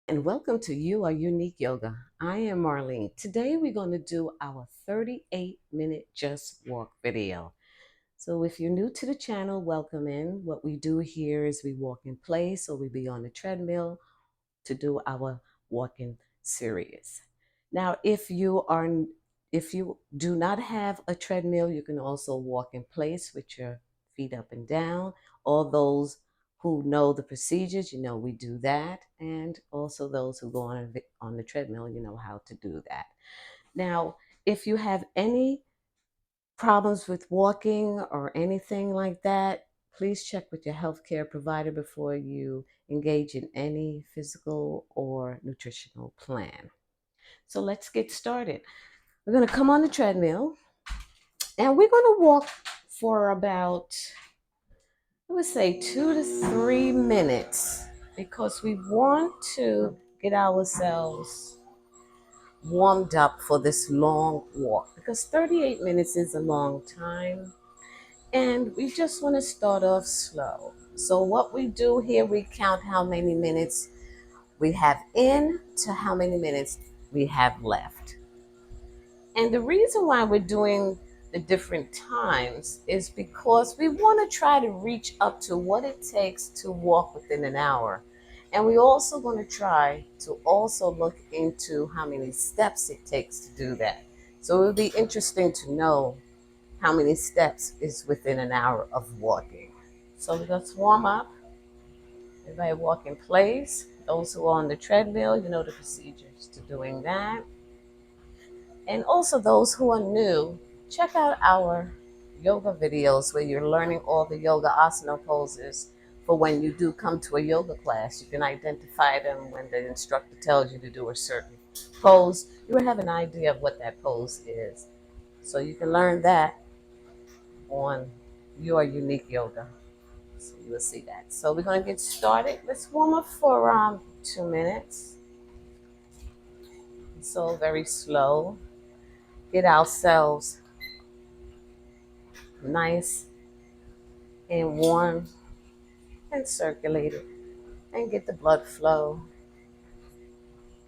And welcome to You Are Unique Yoga. I am Marlene. Today we're going to do our 38-minute Just Walk video. So if you're new to the channel, welcome in. What we do here is we walk in place or we be on the treadmill to do our walking series. Now, if you do not have a treadmill, you can also walk in place with your feet up and down. All those who know the procedures, we do that. And also those who go on the treadmill, you know how to do that. Now, if you have any problems with walking or anything like that, please check with your healthcare provider before you engage in any physical or nutritional plan. So let's get started. We're going to come on the treadmill and we're going to walk for about, I would say, 2 to 3 minutes because we want to get ourselves warmed up for this long walk because 38 minutes is a long time. And we just want to start off slow. So what we do here, we count how many minutes we have in to how many minutes we have left. And the reason why we're doing the different times is because we want to try to reach up to what it takes to walk within an hour. And we also want to try to also look into how many steps it takes to do that. So it would be interesting to know how many steps is within an hour of walking. So let's warm up. Everybody walk in place. Those who are on the treadmill, you know the procedures to doing that. And also those who are new, check out our yoga videos where you're learning all the yoga asana poses for when you do come to a yoga class. You can identify them when the instructor tells you to do a certain pose. You will have an idea of what that pose is. So you can learn that on Your Unique Yoga. So you will see that. So we're going to get started. Let's warm up for around 2 minutes. So very slow. Get ourselves nice and warm and circulated and get the blood flow.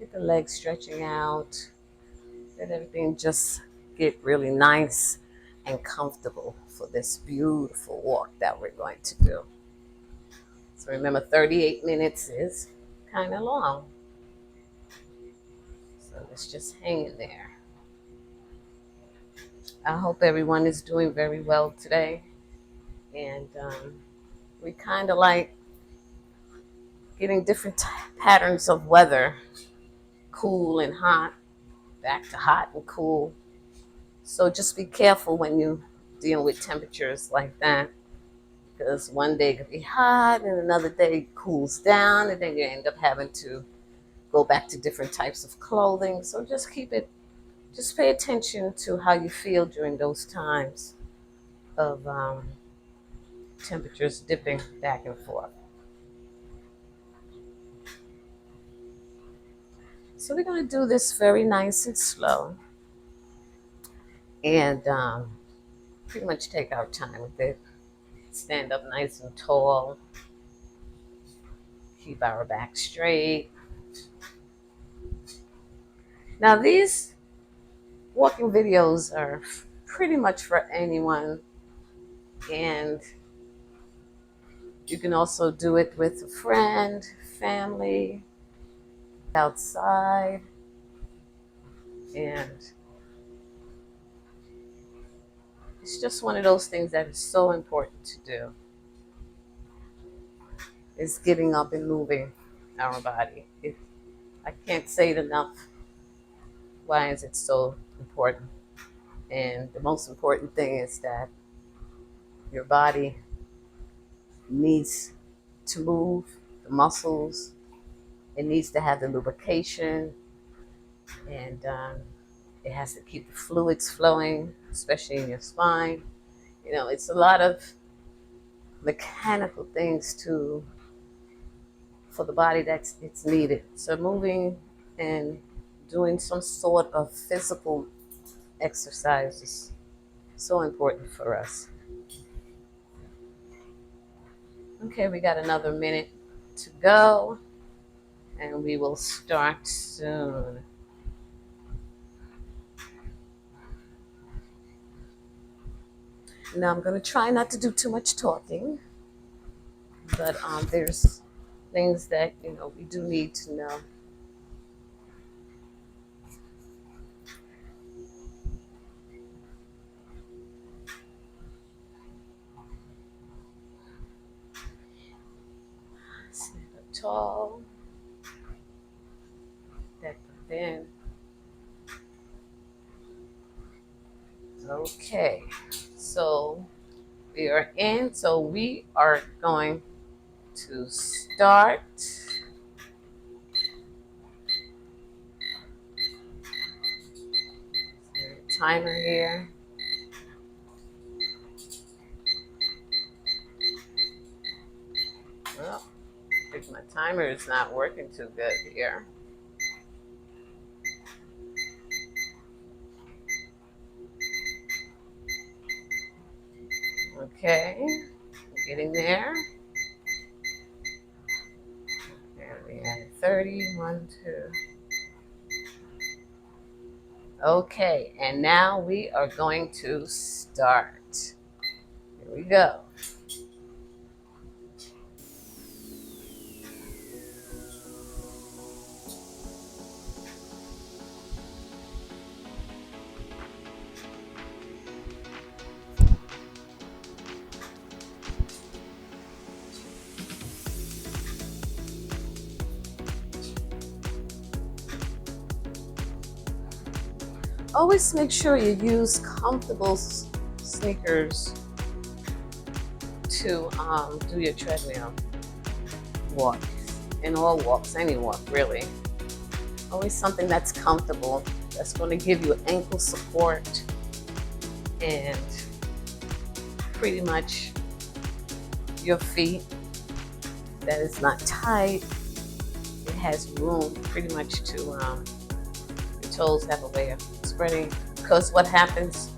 Get the legs stretching out. Let everything just get really nice and comfortable for this beautiful walk that we're going to do. So remember, 38 minutes is kind of long. So let's just hang in there. I hope everyone is doing very well today. And we kind of like getting different patterns of weather, cool and hot, back to hot and cool. So just be careful when you deal with temperatures like that, because one day it could be hot and another day it cools down, and then you end up having to go back to different types of clothing. So just pay attention to how you feel during those times of temperatures dipping back and forth. So we're going to do this very nice and slow and pretty much take our time with it. Stand up nice and tall. Keep our back straight. Now these walking videos are pretty much for anyone, and you can also do it with a friend, family, outside, and it's just one of those things that is so important to do, is getting up and moving our body. I can't say it enough. Why is it so important? And the most important thing is that your body needs to move, the muscles, it needs to have the lubrication, and it has to keep the fluids flowing, especially in your spine. It's a lot of mechanical things for the body it's needed. So moving and doing some sort of physical exercise is so important for us. Okay, we got another minute to go. and we will start soon. Now I'm going to try not to do too much talking, but there's things that we do need to know. Stand up tall, back in. Okay, so we are in. So we are going to start. Timer here. Well, I think my timer is not working too good here. Okay, getting there. There we had 30, 1, 2. Okay, and now we are going to start. Here we go. Always make sure you use comfortable sneakers to do your treadmill walk. In all walks, any walk really. Always something that's comfortable, that's going to give you ankle support and pretty much your feet that is not tight. It has room pretty much to, your toes have a way of spreading, because what happens,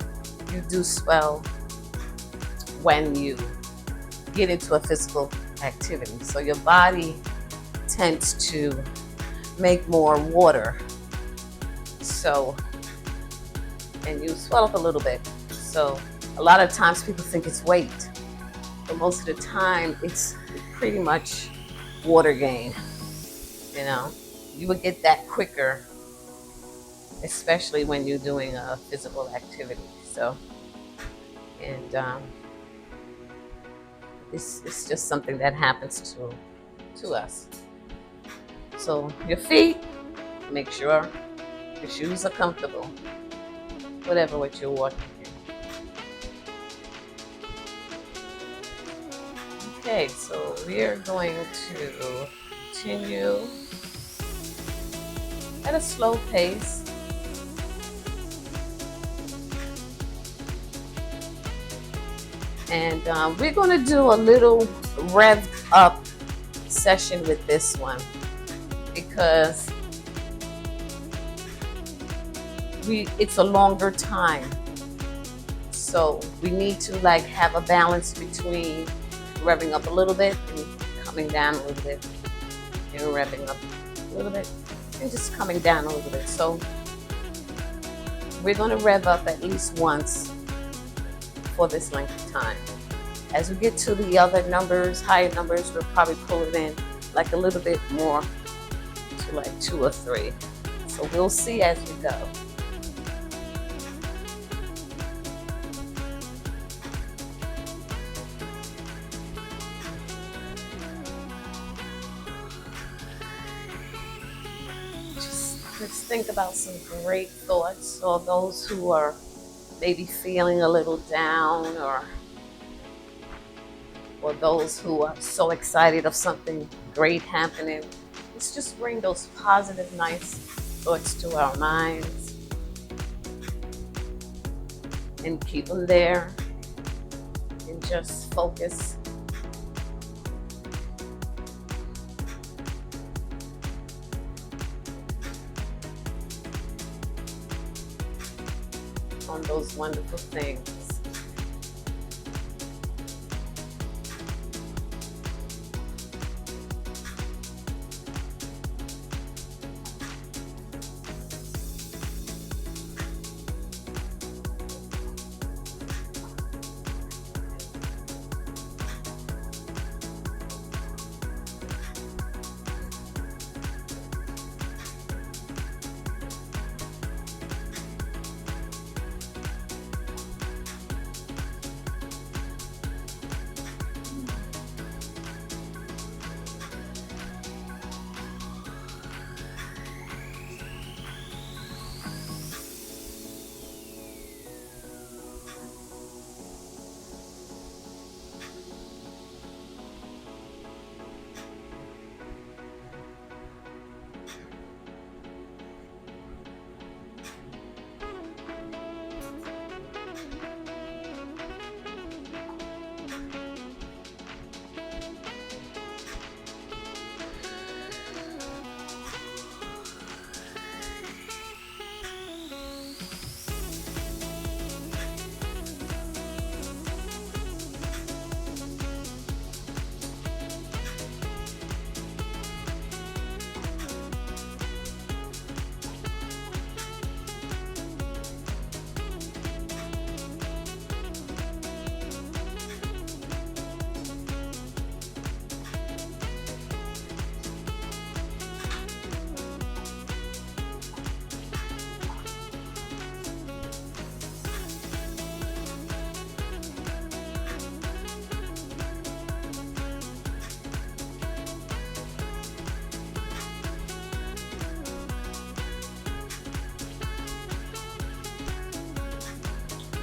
you do swell when you get into a physical activity. So your body tends to make more water. So, and you swell up a little bit. So a lot of times people think it's weight, but most of the time it's pretty much water gain. You would get that quicker, especially when you're doing a physical activity. So, and it's just something that happens to us. So your feet, make sure your shoes are comfortable, whatever what you're walking in. Okay, so we're going to continue at a slow pace. And we're going to do a little rev up session with this one, because it's a longer time. So we need to have a balance between revving up a little bit and coming down a little bit, and revving up a little bit and just coming down a little bit. So we're going to rev up at least once for this length of time. As we get to the other numbers, higher numbers, we'll probably pull it in a little bit more to 2 or 3. So we'll see as we go. Let's think about some great thoughts, or those who are maybe feeling a little down, or those who are so excited of something great happening. Let's just bring those positive, nice thoughts to our minds and keep them there, and just focus on those wonderful things.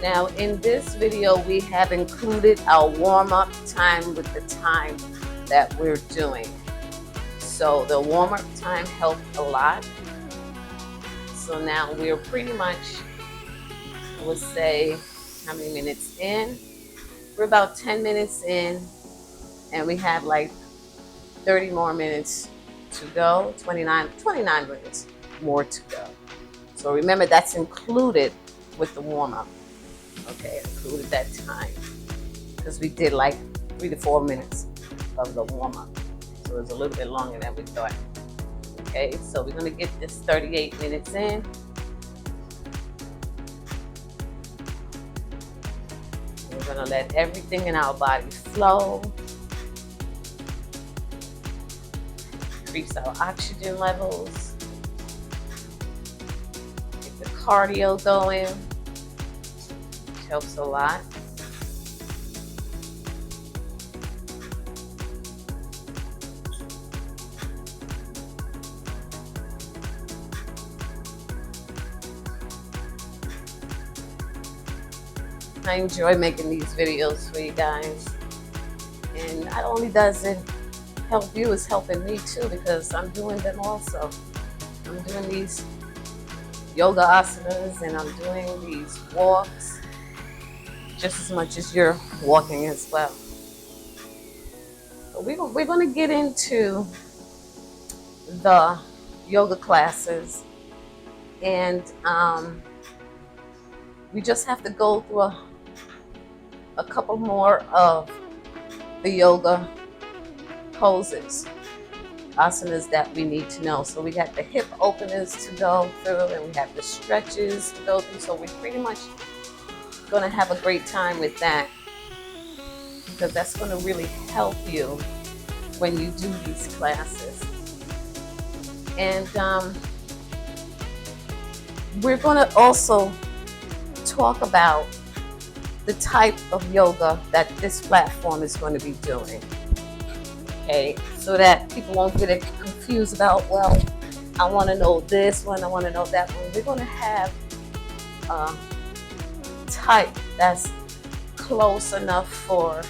Now in this video, we have included our warm-up time with the time that we're doing. So the warm-up time helped a lot. So now we're pretty much, I would say, how many minutes in? We're about 10 minutes in, and we have like 30 more minutes to go, 29 minutes more to go. So remember, that's included with the warm-up. Okay, included that time, because we did like 3 to 4 minutes of the warm-up. So it was a little bit longer than we thought. Okay, so we're gonna get this 38 minutes in. We're gonna let everything in our body flow. Increase our oxygen levels. Get the cardio going, which helps a lot. I enjoy making these videos for you guys, and not only does it help you, it's helping me too, because I'm doing them also. I'm doing these yoga asanas and I'm doing these walks just as much as you're walking as well. So we're going to get into the yoga classes, and we just have to go through a couple more of the yoga poses, asanas that we need to know. So we got the hip openers to go through, and we have the stretches to go through. So we're pretty much going to have a great time with that, because that's going to really help you when you do these classes. And we're going to also talk about the type of yoga that this platform is going to be doing. Okay, so that people won't get confused about, well, I want to know this one, I want to know that one. We're going to have a type that's close enough for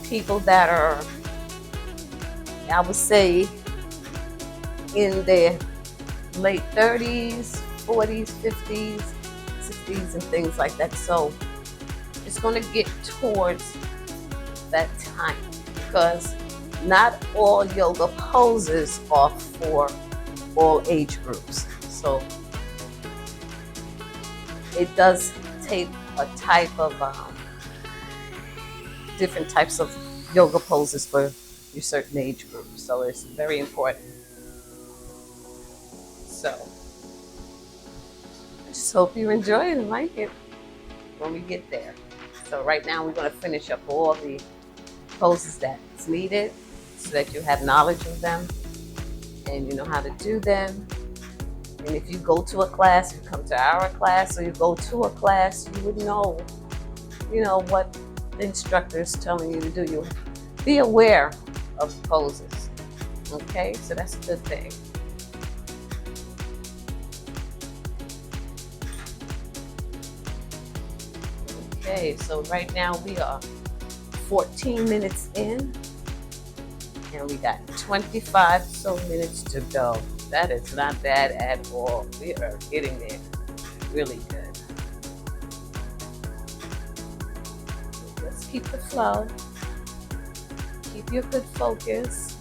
people that are, I would say, in their late 30s, 40s, 50s, 60s, and things like that. So it's going to get towards that time, because not all yoga poses are for all age groups. So it does take a type of different types of yoga poses for your certain age group. So it's very important. So I just hope you enjoy it and like it when we get there. So right now we're going to finish up all the poses that's needed, so that you have knowledge of them and you know how to do them. And if you go to a class, if you come to our class, or you go to a class, you would know, what the instructor is telling you to do. You be aware of poses. Okay, so that's a good thing. Okay, so right now we are 14 minutes in, and we got 25 so minutes to go. That is not bad at all. We are getting there. Really good. Just keep the flow. Keep your good focus.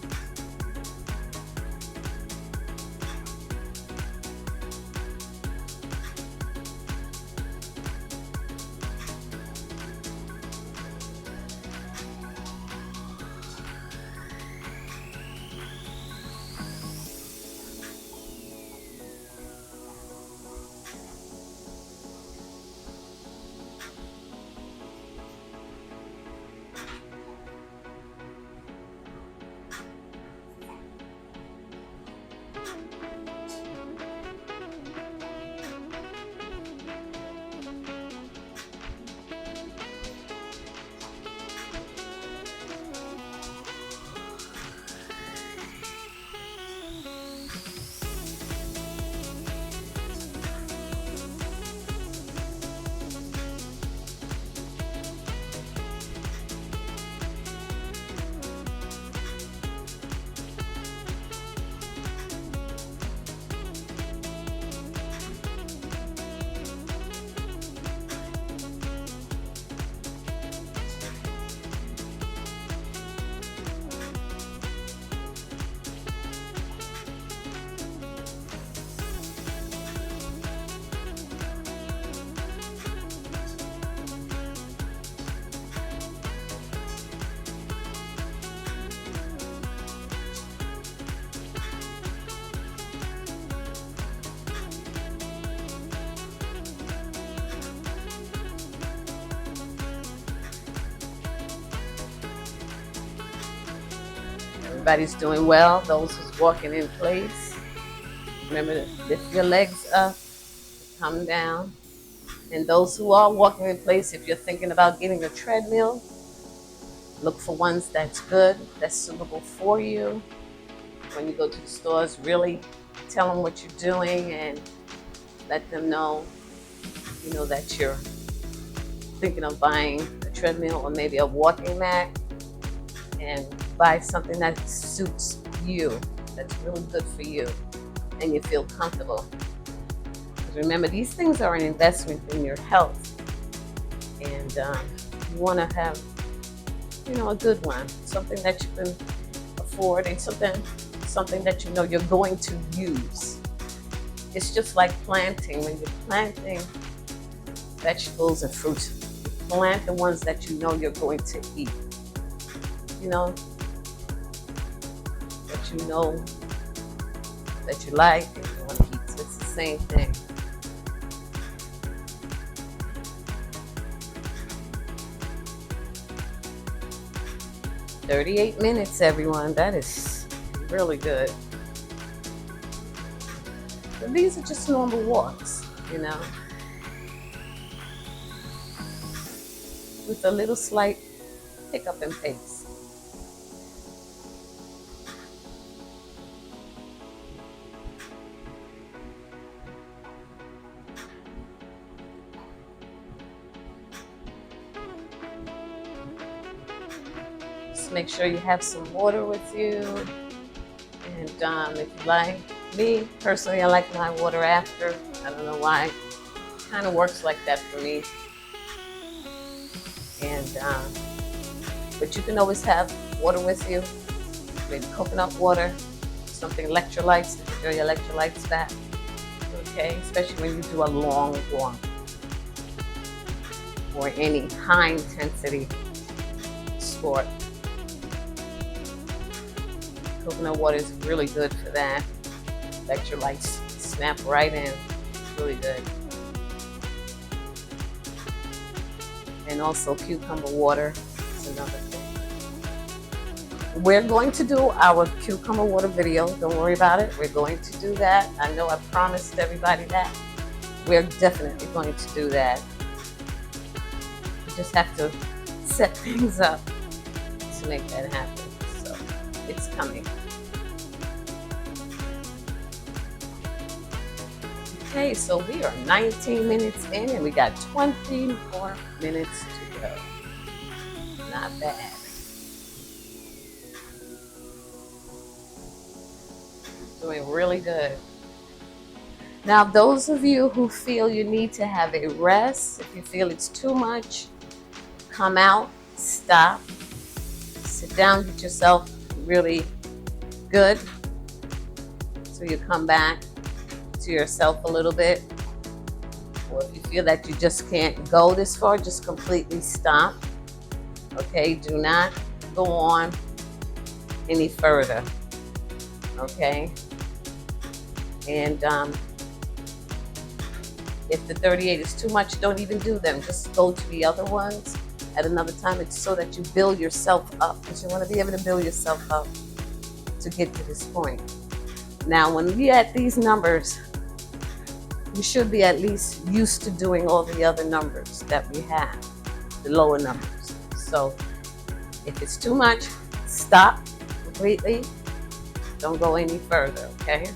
everybody's doing well. Those who's walking in place, remember to lift your legs up, come down. And those who are walking in place, if you're thinking about getting a treadmill, look for ones that's good, that's suitable for you. When you go to the stores, really tell them what you're doing and let them know, that you're thinking of buying a treadmill or maybe a walking mat, and buy something that suits you, that's really good for you, and you feel comfortable. Because remember, these things are an investment in your health, and you want to have, a good one, something that you can afford, and something that you're going to use. It's just like planting. When you're planting vegetables and fruits, you plant the ones that you're going to eat. That you like and you want to eat. So it's the same thing. "38 minutes, everyone. That is really good. But these are just normal walks, with a little slight pickup in pace. Just make sure you have some water with you. And if you like, me personally, I like my water after. I don't know why. It kind of works like that for me. And but you can always have water with you, maybe coconut water, something electrolytes to get your electrolytes back. Okay, especially when you do a long walk or any high intensity sport. Coconut water is really good for that. Electrolytes snap right in. It's really good. And also cucumber water is another thing. We're going to do our cucumber water video. Don't worry about it. We're going to do that. I know I promised everybody that. We're definitely going to do that. We just have to set things up to make that happen. So it's coming. Okay, so we are 19 minutes in and we got 20 more minutes to go. Not bad. Doing really good. Now, those of you who feel you need to have a rest, if you feel it's too much, come out, stop, sit down, get yourself really good. So you come back to yourself a little bit. Or if you feel that you just can't go this far, just completely stop. Okay, do not go on any further. Okay, and if the 38 is too much, don't even do them. Just go to the other ones at another time. It's so that you build yourself up, because you want to be able to build yourself up to get to this point. Now, when we at these numbers, you should be at least used to doing all the other numbers that we have, the lower numbers. So if it's too much, stop completely. Don't go any further, okay?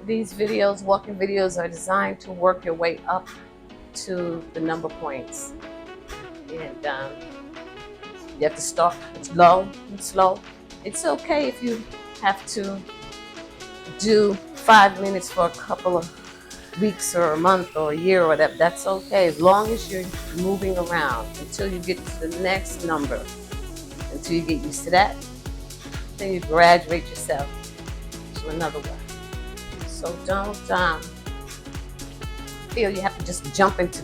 These videos, walking videos, are designed to work your way up to the number points. And you have to start low and slow. It's okay if you have to do 5 minutes for a couple of weeks or a month or a year or whatever. That's okay, as long as you're moving around until you get to the next number. Until you get used to that, then you graduate yourself to another one. So don't feel you have to just jump into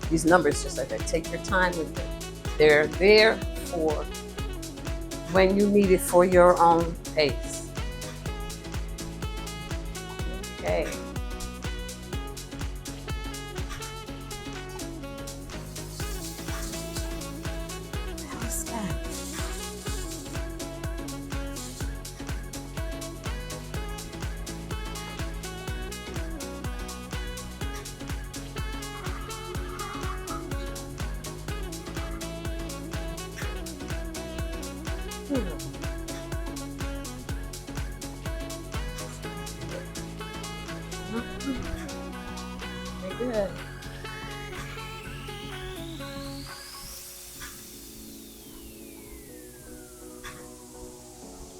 these numbers just like that. Take your time with it. They're there for when you need it for your own pace. Okay. How's that? Very good.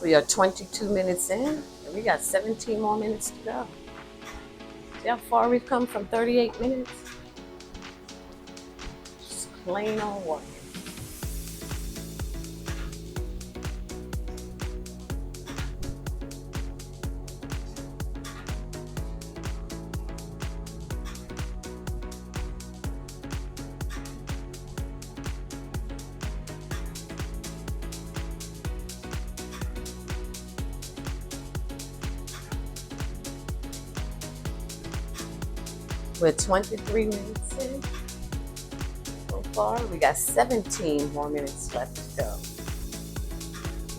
We are 22 minutes in, and we got 17 more minutes to go. See how far we've come from 38 minutes? Just plain old working. We're 23 minutes in so far. We got 17 more minutes left to go.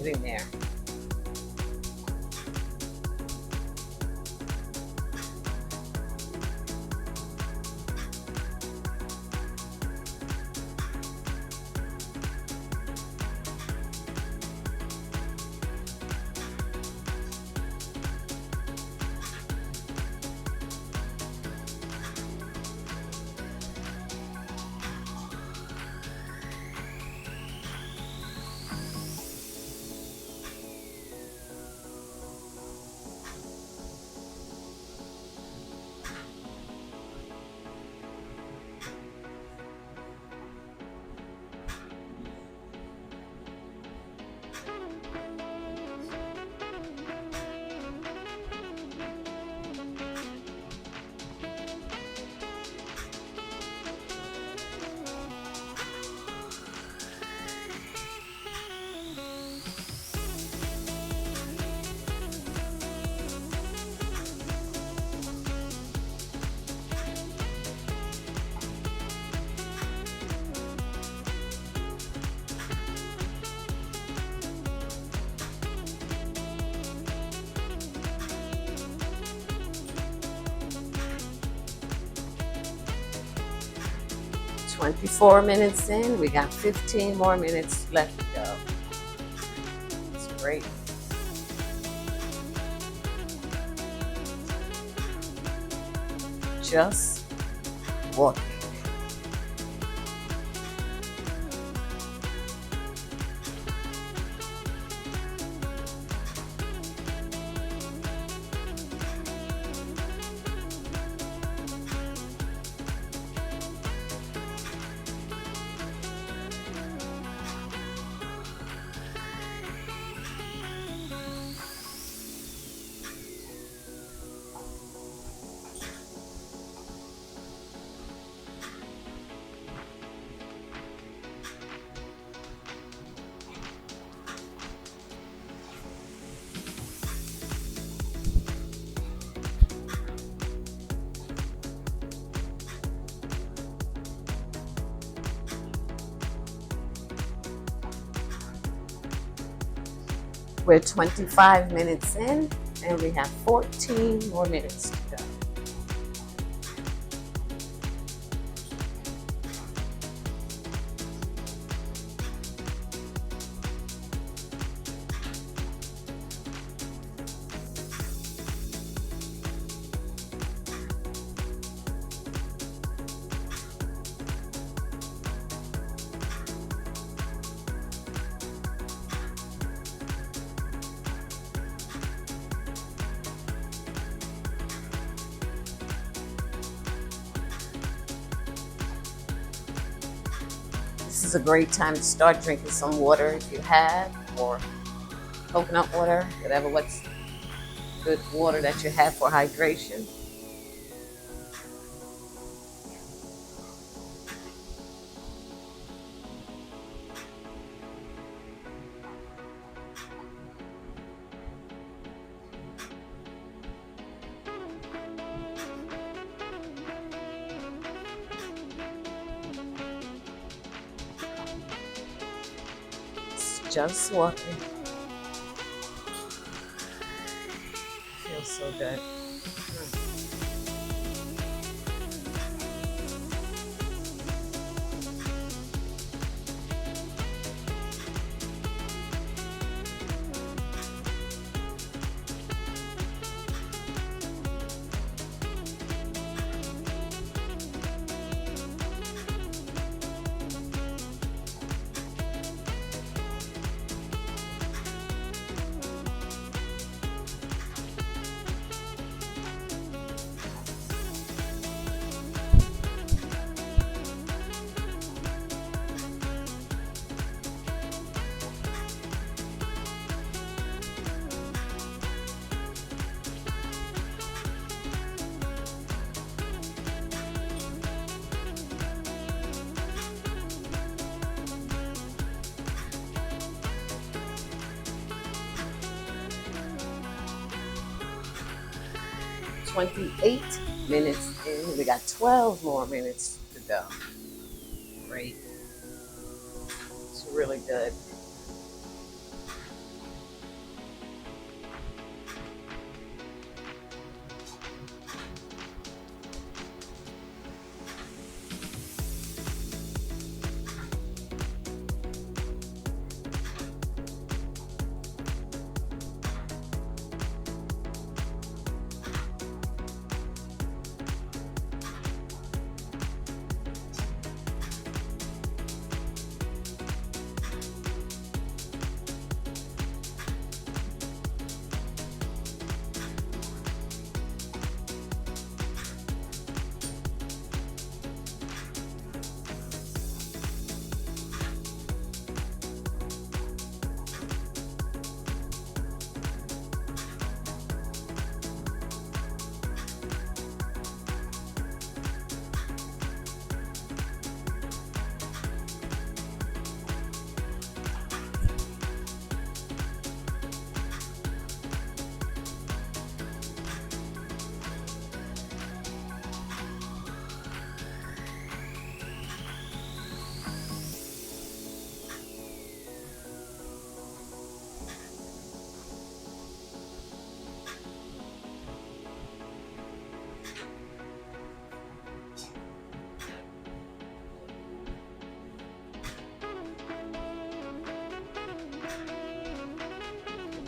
Getting there. "24 minutes in, we got 15 more minutes left to go." That's great. Just walking. We're 25 minutes in, and we have 14 more minutes to go. This is a great time to start drinking some water if you have, or coconut water, what's good water that you have for hydration. Just walking. Feels so good. Mm. 28 minutes in. We got 12 more minutes to go. Great. It's really good.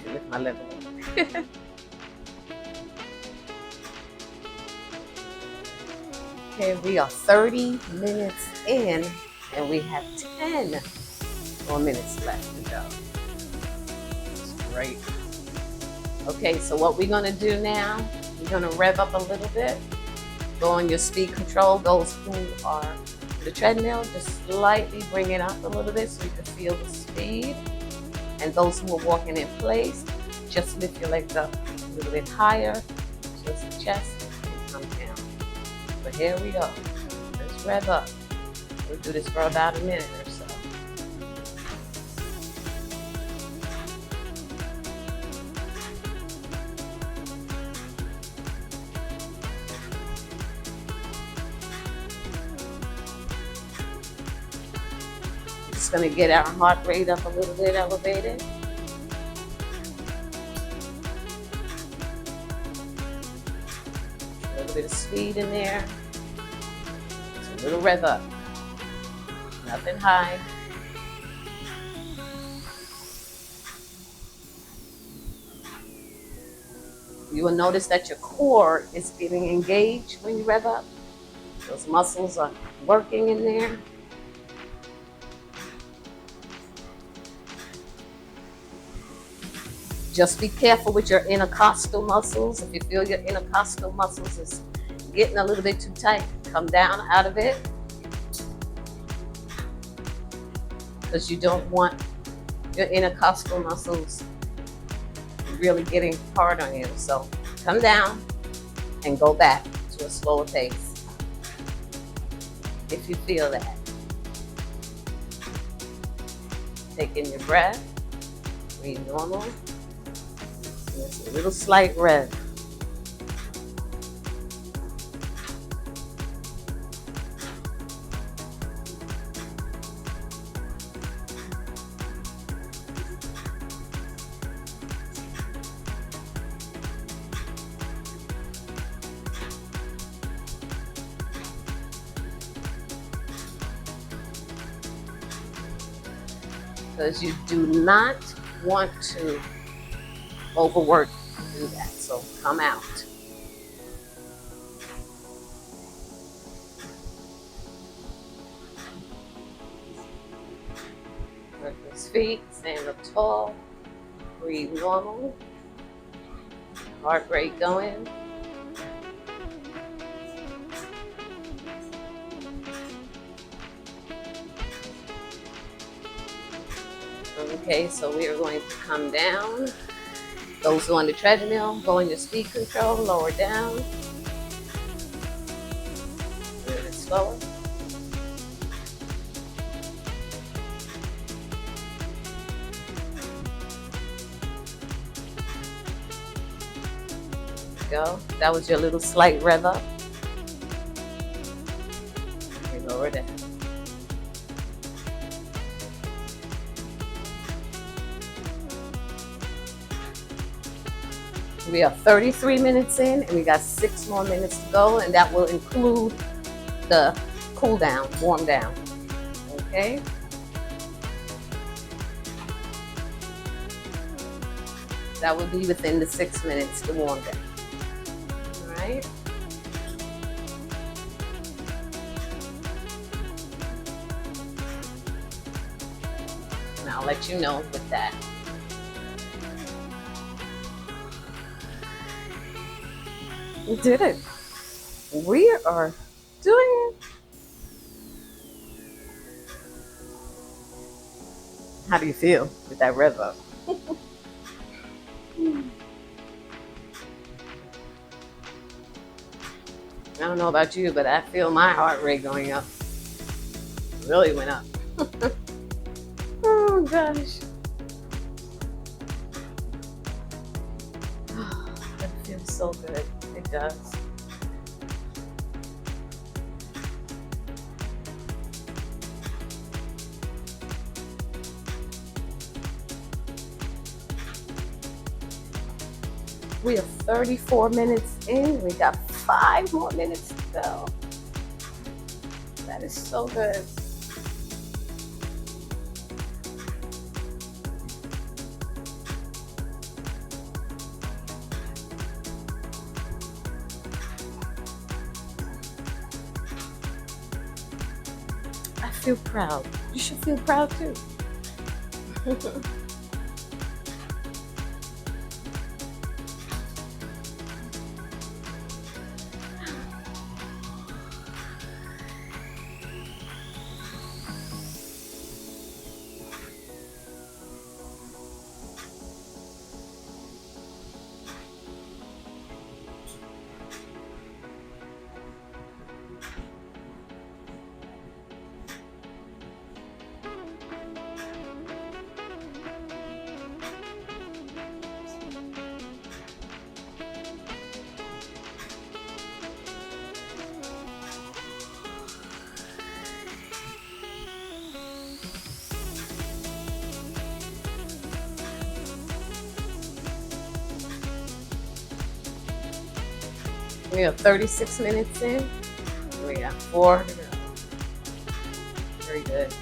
Lift my level up. Okay, we are 30 minutes in, and we have 10 more minutes left to go. That's great. Okay, so what we're gonna do now, we're gonna rev up a little bit. Go on your speed control. Those who are on the treadmill, just slightly bring it up a little bit so you can feel the speed. And those who are walking in place, just lift your legs up a little bit higher, just the chest, and come down. But here we go. Let's rev up. We'll do this for about a minute or so. Just gonna get our heart rate up a little bit elevated. A little bit of speed in there. Just a little rev up. Nothing high. You will notice that your core is getting engaged when you rev up. Those muscles are working in there. Just be careful with your intercostal muscles. If you feel your intercostal muscles is getting a little bit too tight, come down out of it. Because you don't want your intercostal muscles really getting hard on you. So come down and go back to a slower pace if you feel that. Take in your breath, breathe normal. Just a little slight rev. because you do not want to overwork to do that. So come out. Work his feet, stand up tall, breathe normal, heart rate going. Okay, so we are going to come down. Those who are on the treadmill, go in your speed control, lower down. A little bit slower. Go. That was your little slight rev up. We lower down. We are 33 minutes in, and we got 6 more minutes to go, and that will include the cool down, warm down. Okay? That will be within the 6 minutes to warm down. All right? And I'll let you know with that. We did it. We are doing it. How do you feel with that rev up? I don't know about you, but I feel my heart rate going up. It really went up. Oh gosh. That feels so good. It does. We are 34 minutes in. We got 5 more minutes to go. That is so good. I feel proud. You should feel proud too. We are 36 minutes in. We got 4 to go. Very good.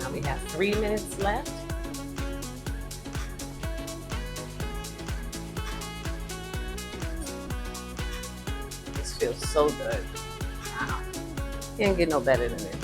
Now we have 3 minutes left. Feels so good. Wow. Can't get no better than this.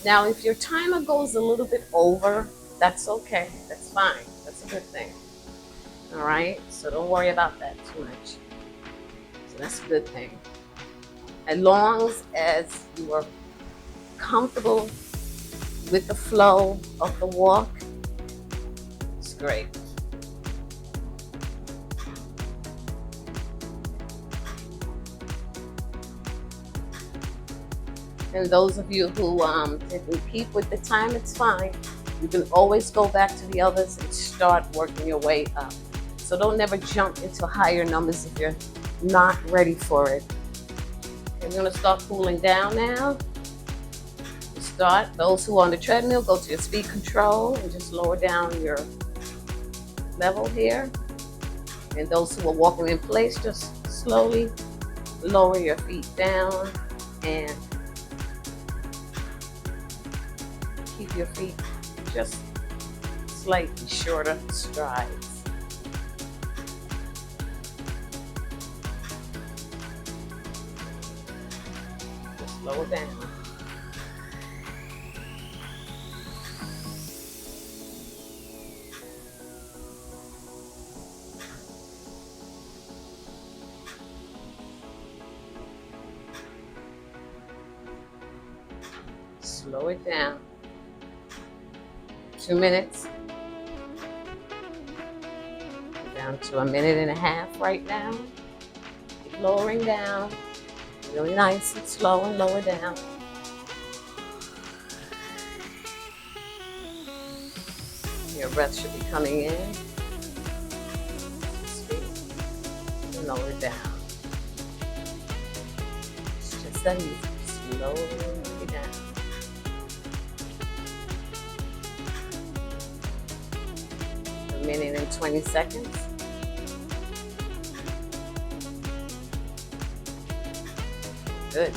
Now, if your timer goes a little bit over, that's okay. That's fine. That's a good thing. All right? So don't worry about that too much. So that's a good thing. As long as you are comfortable with the flow of the walk, it's great. And those of you who didn't keep with the time, it's fine. You can always go back to the others and start working your way up. So don't never jump into higher numbers if you're not ready for it. Okay, we're gonna start cooling down now. Start, those who are on the treadmill, go to your speed control and just lower down your level here. And those who are walking in place, just slowly lower your feet down and keep your feet just slightly shorter strides. Just lower down. Slow it down. 2 minutes. Down to 1.5 minutes right now. Keep lowering down. Really nice and slow and lower down. Your breath should be coming in. And lower down. It's just that easy. Slowly down. 1 minute and 20 seconds. Good.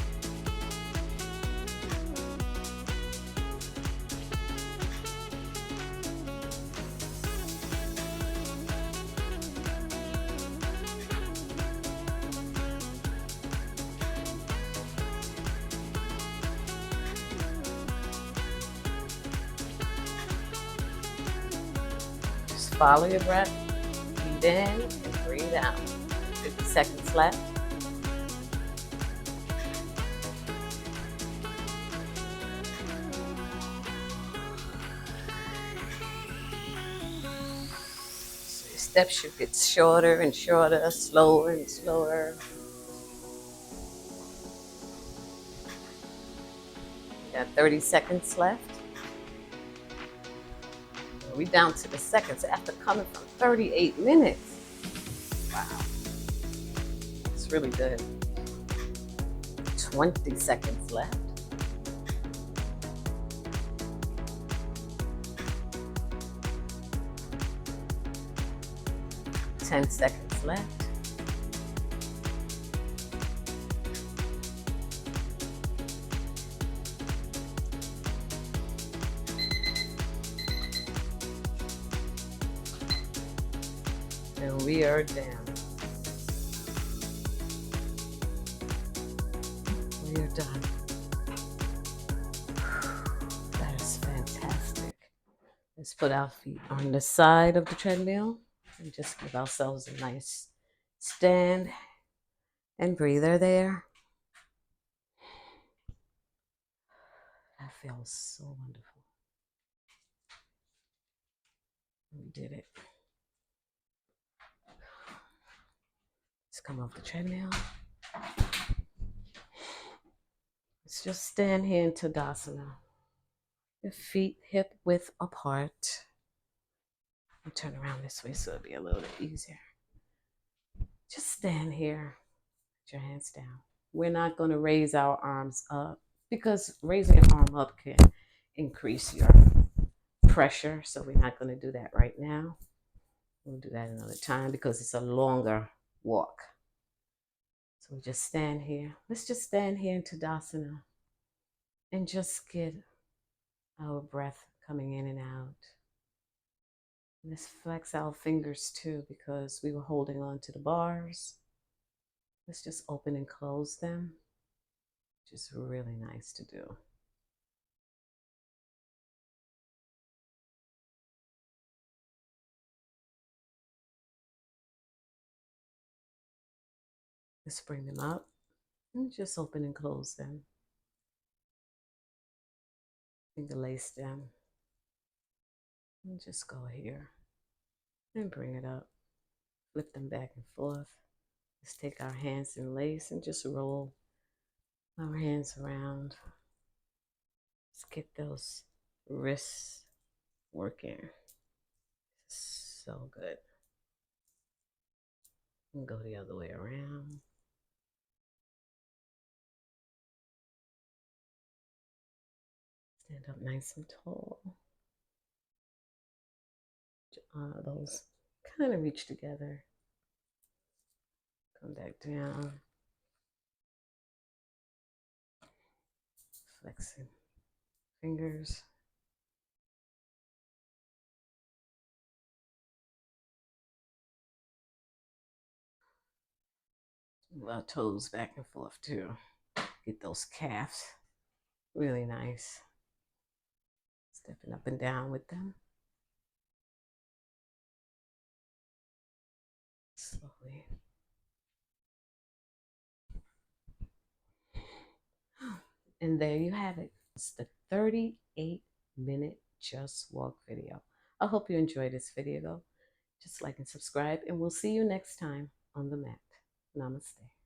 Just follow your breath. Breathe in and breathe out. 50 seconds left. Steps should get shorter and shorter, slower and slower. Got 30 seconds left. We're down to the seconds after coming from 38 minutes. Wow. It's really good. 20 seconds left. 10 seconds left. And we are down. We are done. That is fantastic. Let's put our feet on the side of the treadmill and just give ourselves a nice stand and breather there. That feels so wonderful. We did it. Let's come off the treadmill. Let's just stand here in Tadasana. Your feet hip width apart. And turn around this way so it'll be a little bit easier. Just stand here. Put your hands down. We're not going to raise our arms up because raising your arm up can increase your pressure. So we're not going to do that right now. We'll do that another time because it's a longer walk. So we just stand here. Let's just stand here in Tadasana and just get our breath coming in and out. Let's flex our fingers too because we were holding on to the bars. Let's just open and close them, which is really nice to do. Let's bring them up and just open and close them. Interlace them. And just go here and bring it up. Flip them back and forth. Let's take our hands and lace and just roll our hands around. Let's get those wrists working. So good. And go the other way around. Stand up nice and tall. Those kind of reach together. Come back down. Flexing fingers. Move our toes back and forth too. Get those calves really nice. Stepping up and down with them. Slowly. And there you have it. It's the 38-minute Just Walk video. I hope you enjoyed this video. Just like and subscribe, and we'll see you next time on the mat. Namaste.